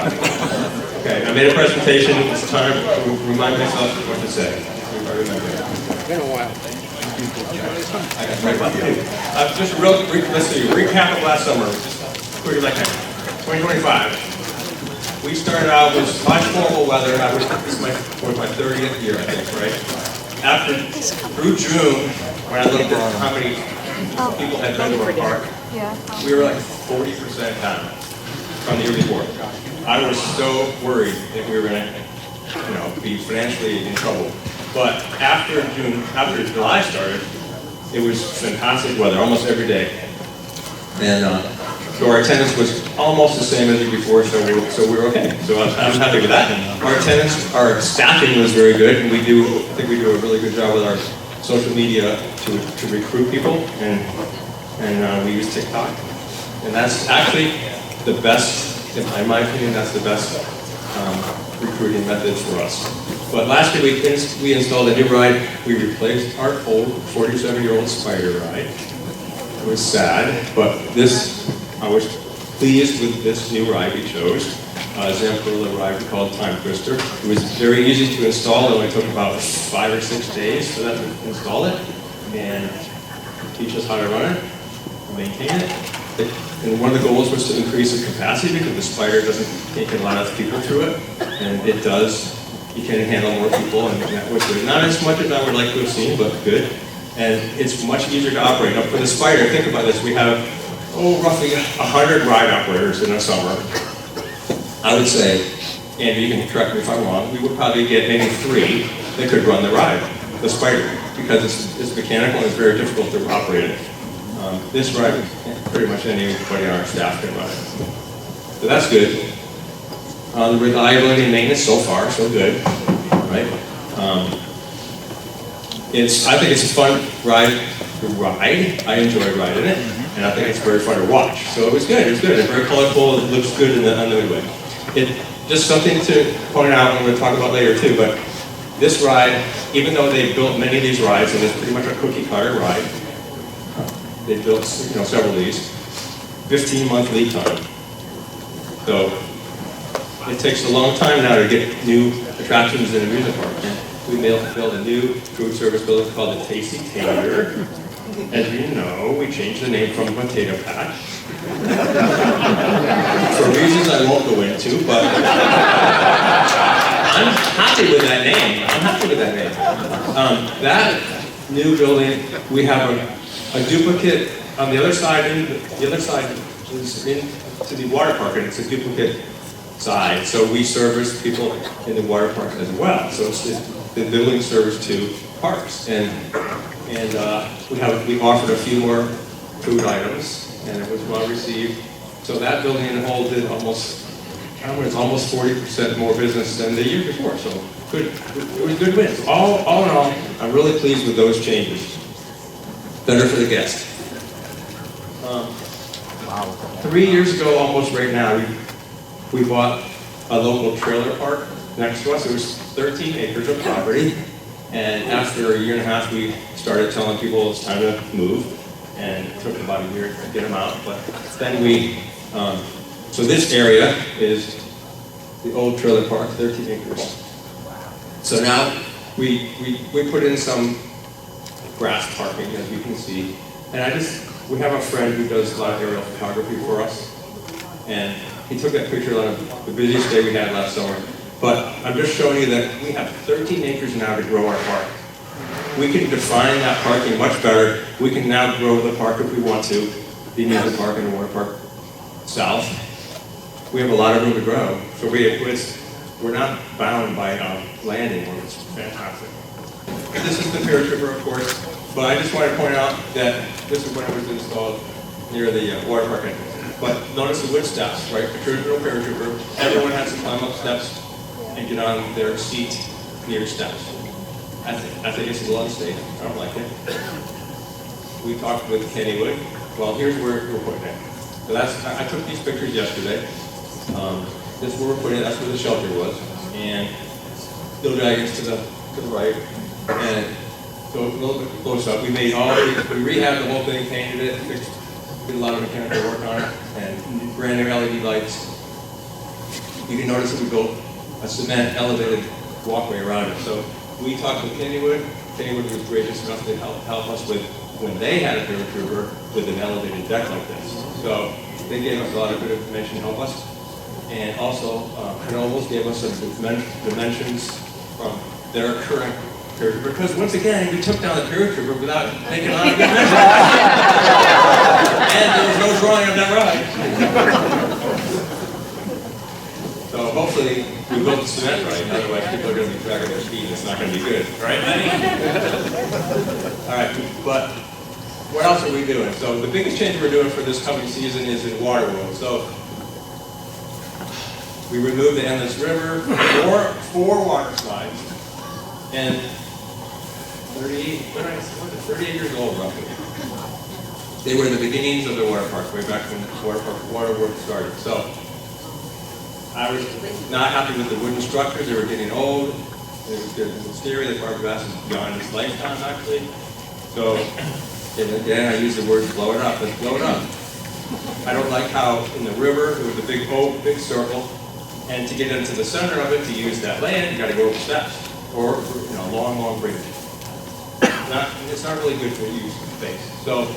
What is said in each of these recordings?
Okay, I made a presentation. It's time to remind myself what to say. If I remember. It's been a while. I got right about you. Just a real, let's see, recap of last summer. Just quick as I can. 2025. We started out with much horrible weather. This is my 30th year, I think, right? Through June, when I looked at how many people had been to our park, we were like 40% down from the year before. I was so worried that we were going to, be financially in trouble. But after July started, it was fantastic weather almost every day, and so our attendance was almost the same as the year before. So we were okay. So I'm happy with that. Our staffing was very good, and I think we do a really good job with our social media to recruit people, and we use TikTok, and that's actually the best. In my opinion, that's the best recruiting method for us. But last year we installed a new ride. We replaced our old 47-year-old Spider ride. It was sad, but I was pleased with this new ride we chose. Zamperla ride we called Time Twister. It was very easy to install. It only took about 5 or 6 days for them to install it and teach us how to run it, maintain it. And one of the goals was to increase the capacity because the Spider doesn't take a lot of people through it, and it does. You can handle more people, and that was good. Not as much as I would like to have seen, but good. And it's much easier to operate. Now for the Spider, think about this. We have, roughly 100 ride operators in a summer. I would say, and you can correct me if I'm wrong, we would probably get maybe 3 that could run the ride, the Spider, because it's mechanical and it's very difficult to operate it. This ride, pretty much anybody on our staff can run it. So that's good. The reliability and maintenance so far, so good, right? I think it's a fun ride to ride. I enjoy riding it, and I think it's very fun to watch. So it was good. It's very colorful. It looks good in the way. Just something to point out, I'm going to talk about later too. But this ride, even though they built many of these rides, and it's pretty much a cookie cutter ride. They built several of these. 15-month lead time. So it takes a long time now to get new attractions in amusement park. We built a new food service building called the Tasty Tater. As you know, we changed the name from Potato Patch. For reasons I won't go into, but I'm happy with that name. That new building, we have a duplicate on the other side. The other side is into the water park, and it's a duplicate side. So we service people in the water park as well. So the building serves 2 parks, and we offered a few more food items, and it was well received. So that building in whole did almost 40% more business than the year before. So good, it was good wins. All in all, I'm really pleased with those changes. Better for the guest. 3 years ago, almost right now, we bought a local trailer park next to us. It was 13 acres of property, and after a year and a half, we started telling people it's time to move, and it took about a year to get them out. But then so this area is the old trailer park, 13 acres. So now we put in some grass parking, as you can see, and we have a friend who does a lot of aerial photography for us, and he took that picture on the busiest day we had last summer. But I'm just showing you that we have 13 acres now to grow our park. We can define that parking much better. We can now grow the park if we want to, the amusement park and the water park south. We have a lot of room to grow, so we're not bound by land anymore. It's fantastic. This is the Paratrooper, of course, but I just want to point out that this is when it was installed near the water park entrance. But notice the wood steps, right? The traditional Paratrooper, everyone has to climb up steps and get on their seat near steps. I think it's a little unsafe. I don't like it. We talked with Kennywood. Well, here's where we're putting it. So I took these pictures yesterday. This is where we're putting it. That's where the shelter was. And those dragons to the right. And go a little bit close up. We rehabbed the whole thing, painted it, did a lot of mechanical work on it, and brand new LED lights. you can notice that we built a cement elevated walkway around it. So we talked with Kennywood. Kennywood was gracious enough to help us with, when they had a paratrooper, with an elevated deck like this. So they gave us a lot of good information to help us. And also, Knoebels gave us some dimensions from their current paratrooper. Because once again, we took down the paratrooper without taking a lot of dimensions. And there was no drawing of that ride. So hopefully we built the cement right, otherwise people are going to be dragging their feet and it's not going to be good. Right, Lenny? All right, but what else are we doing? So the biggest change we're doing for this coming season is in Waterworld. So we removed the endless river, four water slides, and 38 years old roughly. They were the beginnings of the water park, way back when the Waterworld started. So I was not happy with the wooden structures. They were getting old. The exterior of the fiberglass is beyond its lifetime, actually. So, and again, I use the word blow it up. Let's blow it up. I don't like how in the river there was a big circle, and to get into the center of it, to use that land, you got to go over steps or long bridge. It's not really good for use of space. So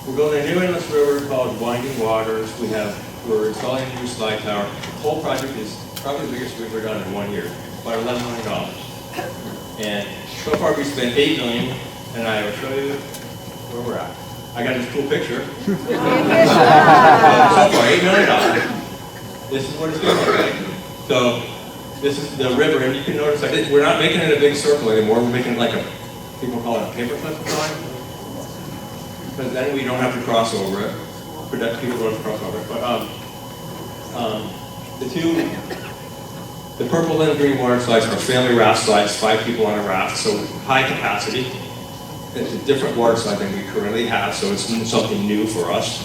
we're building a new endless river called Winding Waters. We're installing a new slide tower. The whole project is probably the biggest we've ever done in 1 year, about $11 million. And so far we spent $8 million, and I will show you where we're at. I got this cool picture. So far, $8 million. This is what it's going to look like. So this is the river, and you can notice we're not making it a big circle anymore. We're making it like people call it a paperclip drawing. Because then we don't have to cross over it. People don't have to cross over it. But the purple and green water slides are family raft slides, 5 people on a raft, so high capacity. It's a different water slide than we currently have, so it's something new for us.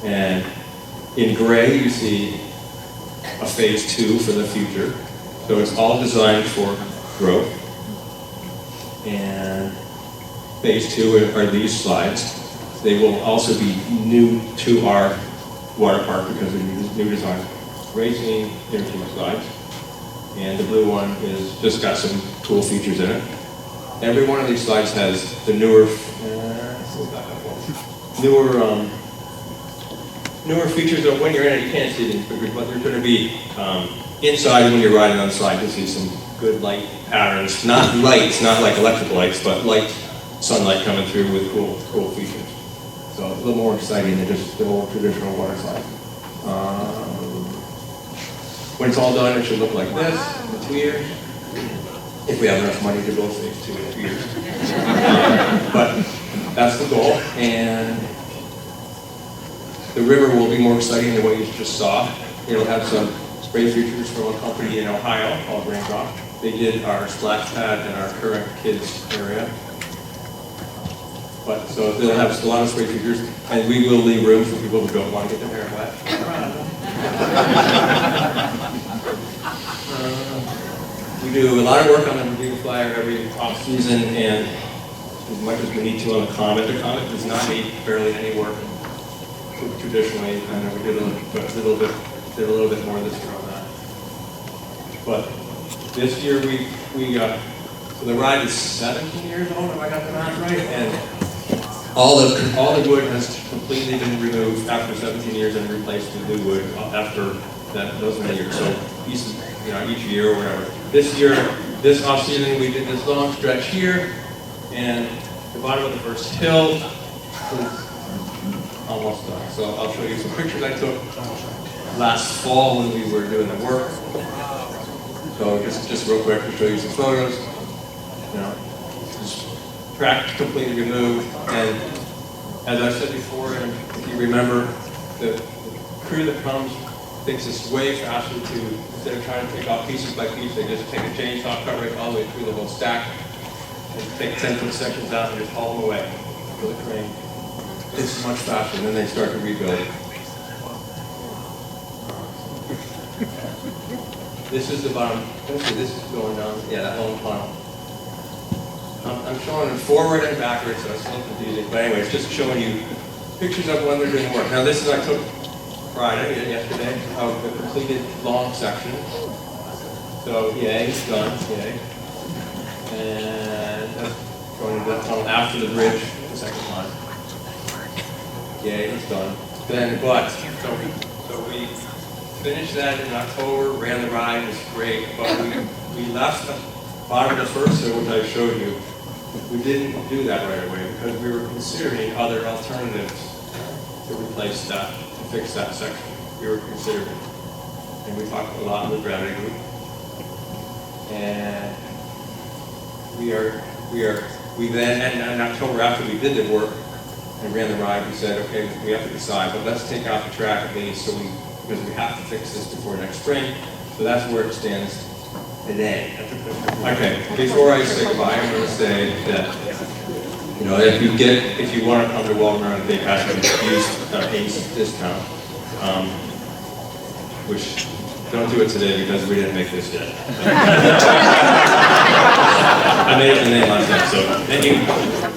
And in gray, you see a phase 2 for the future. So it's all designed for growth. And phase 2 are these slides. They will also be new to our water park because of new design. Racing interchange slides. And the blue one is just got some cool features in it. Every one of these slides has the newer features that when you're in it, you can't see them, but they're going to be inside when you're riding on the slide. You'll see some good light patterns. Not lights, not like electric lights, but light sunlight coming through with cool features. So a little more exciting than just the old traditional water slide. When it's all done, it should look like this in 2 years. If we have enough money to build phase 2 in 2 years. But that's the goal. And the river will be more exciting than what you just saw. It'll have some spray features from a company in Ohio called Raindrop. They did our splash pad in our current kids area. But so they'll have a lot of spray features, and we will leave room for people who don't want to get their hair wet. We do a lot of work on the Ravine flyer every off season, and as much as we need to on the Comet does not need barely any work traditionally, and we did a little bit more this year on that. But this year so the ride is 17 years old, if I got the math right, and all the wood has completely been removed after 17 years and replaced with new wood after those many years. So each year or whatever. This year, this off season, we did this long stretch here, and the bottom of the first hill is almost done. So I'll show you some pictures I took last fall when we were doing the work. So just real quick to show you some photos. Track completely removed, and as I said before, and if you remember, the crew that comes thinks it's way faster instead of trying to take off pieces by piece, they just take a chainsaw, cut right all the way through the whole stack, and take 10-foot sections out and just haul them away with a crane. It's much faster, and then they start to rebuild. This is the bottom. This is going down. Yeah, that long funnel. I'm showing it forward and backwards, so it's a little confusing. But anyway, it's just showing you pictures of when they're doing work. Now this is I took Friday, yesterday, of the completed long section. So, yay, it's done, yay. And that's going to the tunnel after the bridge the second time. Yay, it's done. So we finished that in October, ran the ride, it was great, but we left the bottom of the first hill, which I showed you. We didn't do that right away because we were considering other alternatives to replace that, to fix that section. We were considering. And we talked a lot with Gravity Group. And we then, in October after we did the work and ran the ride, we said, okay, we have to decide, but let's take out the track at least because we have to fix this before next spring. So that's where it stands today. Okay, before I say goodbye, I'm going to say that, you know, if you want to come to Waldameer on a big passion, use ACE discount, which don't do it today because we didn't make this yet. I made up the name last time, so thank you.